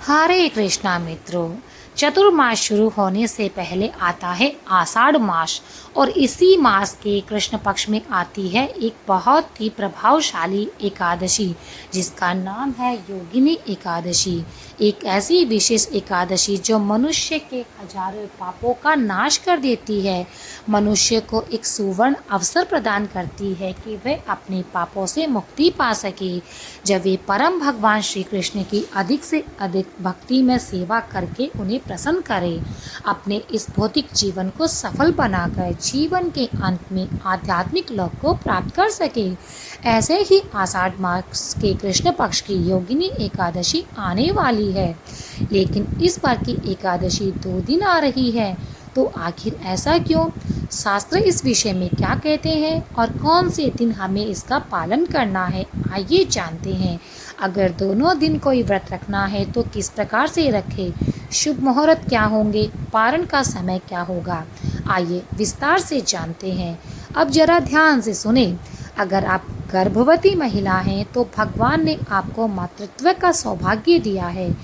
हरे कृष्णा मित्रों। चतुर्मास शुरू होने से पहले आता है आषाढ़ मास और इसी मास के कृष्ण पक्ष में आती है एक बहुत ही प्रभावशाली एकादशी जिसका नाम है योगिनी एकादशी। एक ऐसी विशेष एकादशी जो मनुष्य के हजारों पापों का नाश कर देती है, मनुष्य को एक सुवर्ण अवसर प्रदान करती है कि वह अपने पापों से मुक्ति पा सके। जब वे परम भगवान श्री कृष्ण की अधिक से अधिक भक्ति में सेवा करके उन्हें प्रसन्न करें, अपने इस भौतिक जीवन को सफल बनाकर जीवन के अंत में आध्यात्मिक लोक को प्राप्त कर सके। ऐसे ही आषाढ़ मास के कृष्ण पक्ष की योगिनी एकादशी आने वाली है, लेकिन इस बार की एकादशी 2 दिन आ रही है। तो आखिर ऐसा क्यों? शास्त्र इस विषय में क्या कहते हैं और कौन से दिन हमें इसका पालन करना है, आइए जानते हैं। अगर दोनों दिन कोई व्रत रखना है तो किस प्रकार से रखें, शुभ मुहूर्त क्या होंगे, पारण का समय क्या होगा, आइए विस्तार से जानते हैं। अब जरा ध्यान से सुने। अगर आप गर्भवती महिला हैं तो भगवान ने आपको मातृत्व का सौभाग्य दिया है,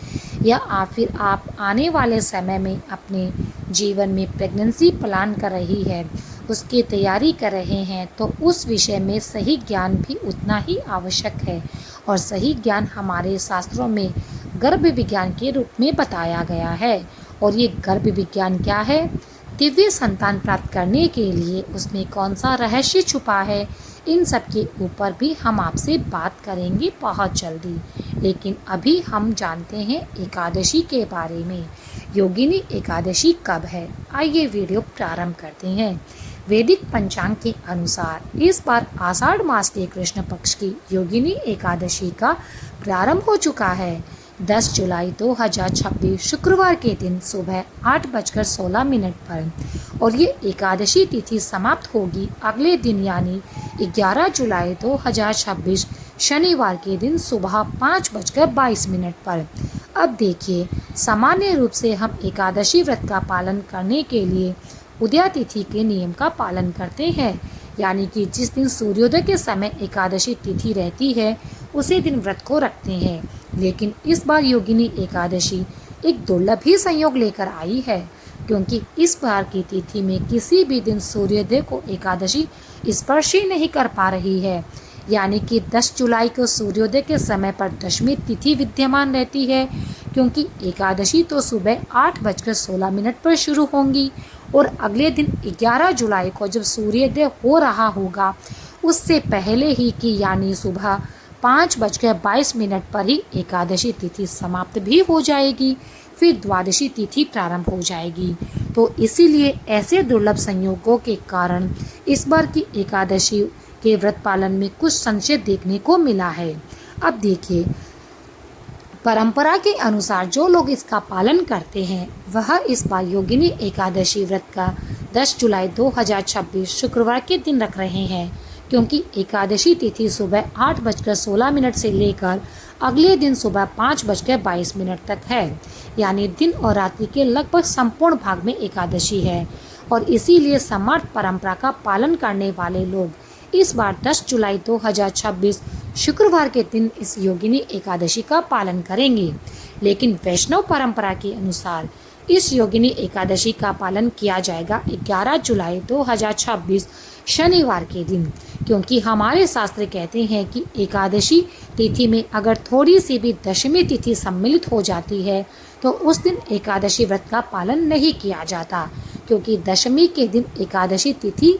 या फिर आप आने वाले समय में अपने जीवन में प्रेगनेंसी प्लान कर रही है, उसकी तैयारी कर रहे हैं, तो उस विषय में सही ज्ञान भी उतना ही आवश्यक है। और सही ज्ञान हमारे शास्त्रों में गर्भ विज्ञान के रूप में बताया गया है। और ये गर्भ विज्ञान क्या है? दिव्य संतान प्राप्त करने के लिए उसमें कौन सा रहस्य छुपा है, इन सब के ऊपर भी हम आपसे बात करेंगे बहुत जल्दी। लेकिन अभी हम जानते हैं एकादशी के बारे में। योगिनी एकादशी कब है, आइए वीडियो प्रारंभ करते हैं। वैदिक पंचांग के अनुसार इस बार आषाढ़ मास के कृष्ण पक्ष की योगिनी एकादशी का प्रारंभ हो चुका है। 10 जुलाई 2026 शुक्रवार के दिन सुबह 8:16 पर, और ये एकादशी तिथि समाप्त होगी अगले दिन यानी 11 जुलाई 2026 शनिवार के दिन सुबह 5:22 पर। अब देखिए, सामान्य रूप से हम एकादशी व्रत का पालन करने के लिए उदया तिथि के नियम का पालन करते हैं, यानी कि जिस दिन सूर्योदय के समय एकादशी तिथि रहती है उसी दिन व्रत को रखते हैं। लेकिन इस बार योगिनी एकादशी एक दुर्लभ ही संयोग लेकर आई है, क्योंकि इस बार की तिथि में किसी भी दिन सूर्योदय को एकादशी स्पर्श ही नहीं कर पा रही है। यानी कि 10 जुलाई को सूर्योदय के समय पर दशमी तिथि विद्यमान रहती है, क्योंकि एकादशी तो सुबह 8:16 पर शुरू होंगी और अगले दिन 11 जुलाई को जब सूर्योदय हो रहा होगा उससे पहले ही की यानी सुबह 5:22 पर ही एकादशी तिथि समाप्त भी हो जाएगी, फिर द्वादशी तिथि प्रारंभ हो जाएगी। तो इसीलिए ऐसे दुर्लभ संयोगों के कारण इस बार की एकादशी के व्रत पालन में कुछ संशय देखने को मिला है। अब देखिए, परंपरा के अनुसार जो लोग इसका पालन करते हैं वह इस बार योगिनी एकादशी व्रत का 10 जुलाई 2026 शुक्रवार के दिन रख रहे हैं, क्योंकि एकादशी तिथि सुबह 8:16 से लेकर अगले दिन सुबह 5:22 तक है, यानी दिन और रात्रि के लगभग संपूर्ण भाग में एकादशी है। और इसीलिए समर्थ परंपरा का पालन करने वाले लोग इस बार 10 जुलाई 2026 शुक्रवार के दिन इस योगिनी एकादशी का पालन करेंगे। लेकिन वैष्णव परंपरा के अनुसार इस योगिनी एकादशी का पालन किया जाएगा 11 जुलाई 2026 शनिवार के दिन, क्योंकि हमारे शास्त्र कहते हैं कि एकादशी तिथि में अगर थोड़ी सी भी दशमी तिथि सम्मिलित हो जाती है तो उस दिन एकादशी व्रत का पालन नहीं किया जाता, क्योंकि दशमी के दिन एकादशी तिथि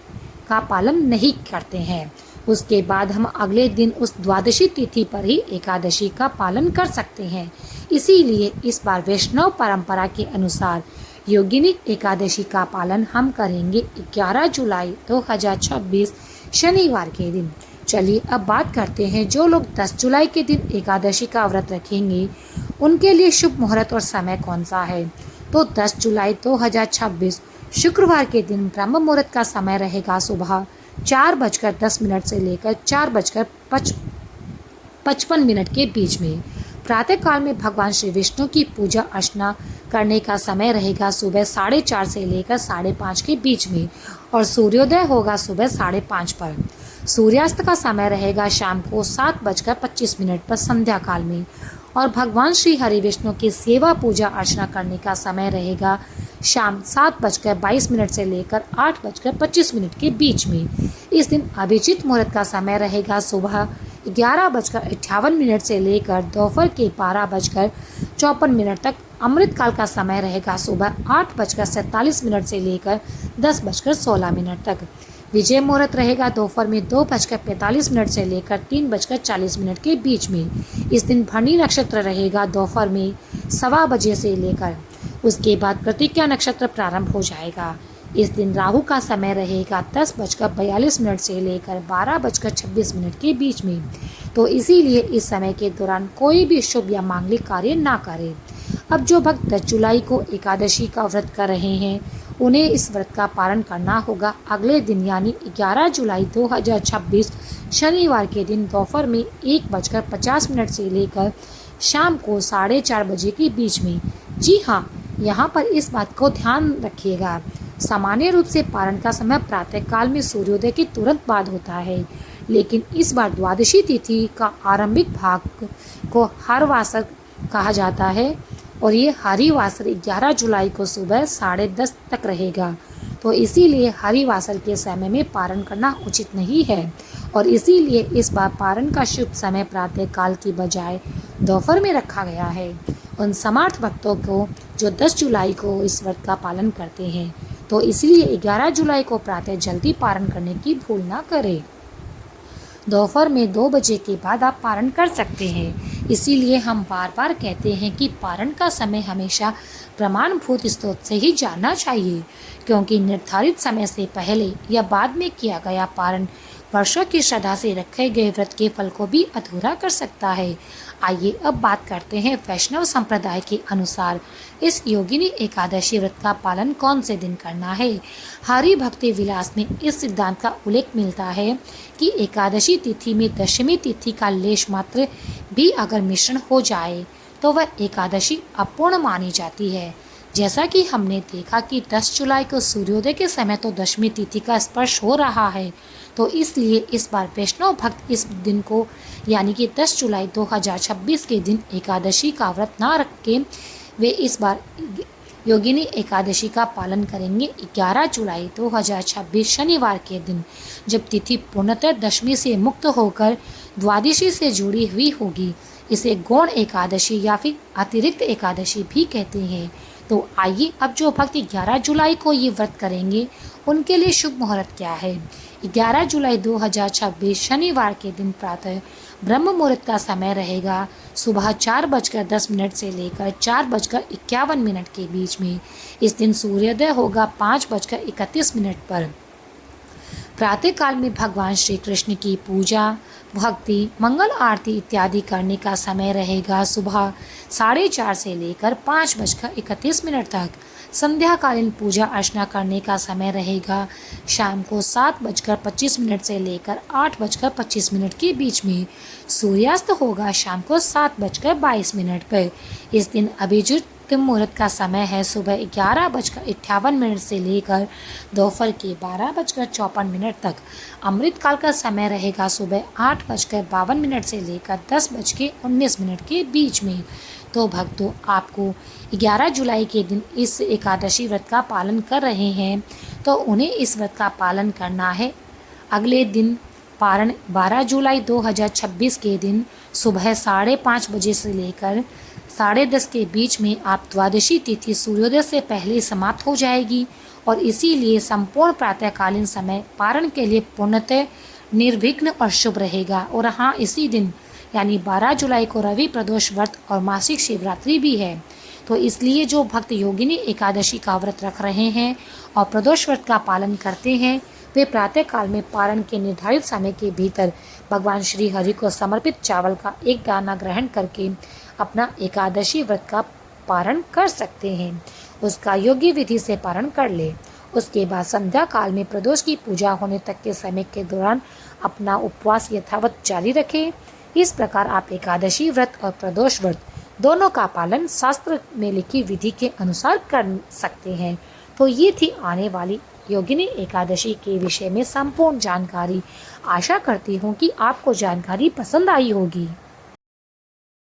का पालन नहीं करते हैं। उसके बाद हम अगले दिन उस द्वादशी तिथि पर ही एकादशी का पालन कर सकते हैं। इसीलिए इस बार वैष्णव परंपरा के अनुसार योगिनी एकादशी का पालन हम करेंगे 11 जुलाई 2026 शनिवार के दिन। चलिए अब बात करते हैं, जो लोग 10 जुलाई के दिन एकादशी का व्रत रखेंगे उनके लिए शुभ मुहूर्त और समय कौन सा है। तो 10 जुलाई 2026 शुक्रवार के दिन ब्रह्म मुहूर्त का समय रहेगा सुबह 4:10 से लेकर 4:55 के बीच में। प्रातः काल में भगवान श्री विष्णु की पूजा अर्चना करने का समय रहेगा सुबह 4:30 से लेकर 5:30 के बीच में, और सूर्योदय होगा सुबह 5:30 पर। सूर्यास्त का समय रहेगा शाम को 7:25 पर संध्या काल में, और भगवान श्री हरि विष्णु की सेवा पूजा अर्चना करने का समय रहेगा शाम 7:22 से लेकर 8:25 के बीच में। इस दिन अभिजीत मुहूर्त का समय रहेगा सुबह 11:58 से लेकर दोपहर के 12:54 तक। अमृत काल का समय रहेगा सुबह 8:47 से लेकर 10:16 तक। विजय मुहूर्त रहेगा दोपहर में 2:45 से लेकर 3:40 के बीच में। इस दिन भरणी नक्षत्र रहेगा दोपहर में 1:15 बजे से लेकर, उसके बाद प्रतिज्ञा नक्षत्र प्रारंभ हो जाएगा। इस दिन राहु का समय रहेगा 10:42 से लेकर 12:26 के बीच में। तो इसीलिए इस समय के दौरान कोई भी शुभ या मांगलिक कार्य ना करें। अब जो भक्त 10 जुलाई को एकादशी का व्रत कर रहे हैं उन्हें इस व्रत का पालन करना होगा। अगले दिन यानी 11 जुलाई 2026 शनिवार के दिन दोपहर में 1:50 से लेकर शाम को 4:30 बजे के बीच में। जी हाँ, यहाँ पर इस बात को ध्यान रखिएगा, सामान्य रूप से पारण का समय प्रातः काल में सूर्योदय के तुरंत बाद होता है, लेकिन इस बार द्वादशी तिथि का आरंभिक भाग को हरवासर कहा जाता है और ये हरिवासर 11 जुलाई को सुबह 10:30 तक रहेगा। तो इसीलिए हरिवासर के समय में पारण करना उचित नहीं है और इसीलिए इस बार पारण का शुभ समय प्रातः काल की बजाय दोपहर में रखा गया है। उन समर्थ भक्तों को जो 10 जुलाई को इस व्रत का पालन करते हैं, तो इसलिए 11 जुलाई को प्रातः जल्दी पारण करने की भूल ना करें। दोपहर में 2 बजे के बाद आप पारण कर सकते हैं। इसीलिए हम बार बार कहते हैं कि पारण का समय हमेशा प्रमाणभूत स्रोत से ही जानना चाहिए, क्योंकि निर्धारित समय से पहले या बाद में किया गया पारण वर्षों की श्रद्धा से रखे गए व्रत के फल को भी अधूरा कर सकता है। आइए अब बात करते हैं वैष्णव संप्रदाय के अनुसार इस योगिनी एकादशी व्रत का पालन कौन से दिन करना है। हरि भक्ति विलास में इस सिद्धांत का उल्लेख मिलता है कि एकादशी तिथि में दशमी तिथि का लेश मात्र भी अगर मिश्रण हो जाए तो वह एकादशी अपूर्ण मानी जाती है। जैसा कि हमने देखा कि 10 जुलाई को सूर्योदय के समय तो दशमी तिथि का स्पर्श हो रहा है, तो इसलिए इस बार वैष्णव भक्त इस दिन को यानी कि 10 जुलाई 2026 के दिन एकादशी का व्रत ना रख के वे इस बार योगिनी एकादशी का पालन करेंगे 11 जुलाई 2026 शनिवार के दिन, जब तिथि पूर्णतः दशमी से मुक्त होकर द्वादशी से जुड़ी हुई होगी। इसे गौण एकादशी या फिर अतिरिक्त एकादशी भी कहते हैं। तो आइए अब जो भक्त 11 जुलाई को ये व्रत करेंगे उनके लिए शुभ मुहूर्त क्या है। 11 जुलाई 2026 शनिवार के दिन प्रातः ब्रह्म मुहूर्त का समय रहेगा सुबह 4:10 से लेकर 4:51 के बीच में। इस दिन सूर्योदय होगा 5:31 पर। प्रातः काल में भगवान श्री कृष्ण की पूजा, भक्ति, मंगल आरती इत्यादि करने का समय रहेगा सुबह 4:30 से लेकर 5:31 तक। संध्याकालीन पूजा अर्चना करने का समय रहेगा शाम को 7:25 से लेकर 8:25 के बीच में। सूर्यास्त होगा शाम को 7:22 पर। इस दिन अभिजीत मुहूर्त का समय है सुबह 11:58 से लेकर दोपहर के 12:54 तक। अमृत काल का समय रहेगा सुबह 8:52 से लेकर 10:19 के बीच में। तो भक्तों, आपको 11 जुलाई के दिन इस एकादशी व्रत का पालन कर रहे हैं तो उन्हें इस व्रत का पालन करना है। अगले दिन पारण 12 जुलाई 2026 के दिन सुबह 5:30 बजे से लेकर 10:30 के बीच में आप द्वादशी तिथि सूर्योदय से पहले समाप्त हो जाएगी और इसीलिए संपूर्ण प्रातःकालीन समय पारण के लिए पूर्णतः निर्विघ्न और शुभ रहेगा। और हाँ, इसी दिन यानी 12 जुलाई को रवि प्रदोष व्रत और मासिक शिवरात्रि भी है। तो इसलिए जो भक्त योगिनी एकादशी का व्रत रख रहे हैं और प्रदोष व्रत का पालन करते हैं, वे प्रातः काल में पारण के निर्धारित समय के भीतर भगवान श्री हरि को समर्पित चावल का एक दाना ग्रहण करके अपना एकादशी व्रत का पारण कर सकते हैं। उसका योग्य विधि से पारण कर ले। उसके बाद संध्या काल में प्रदोष की पूजा होने तक के समय के दौरान अपना उपवास यथावत जारी रखें। इस प्रकार आप एकादशी व्रत और प्रदोष व्रत दोनों का पालन शास्त्र में लिखी विधि के अनुसार कर सकते हैं। तो ये थी आने वाली योगिनी एकादशी के विषय में संपूर्ण जानकारी। आशा करती हूँ कि आपको जानकारी पसंद आई होगी।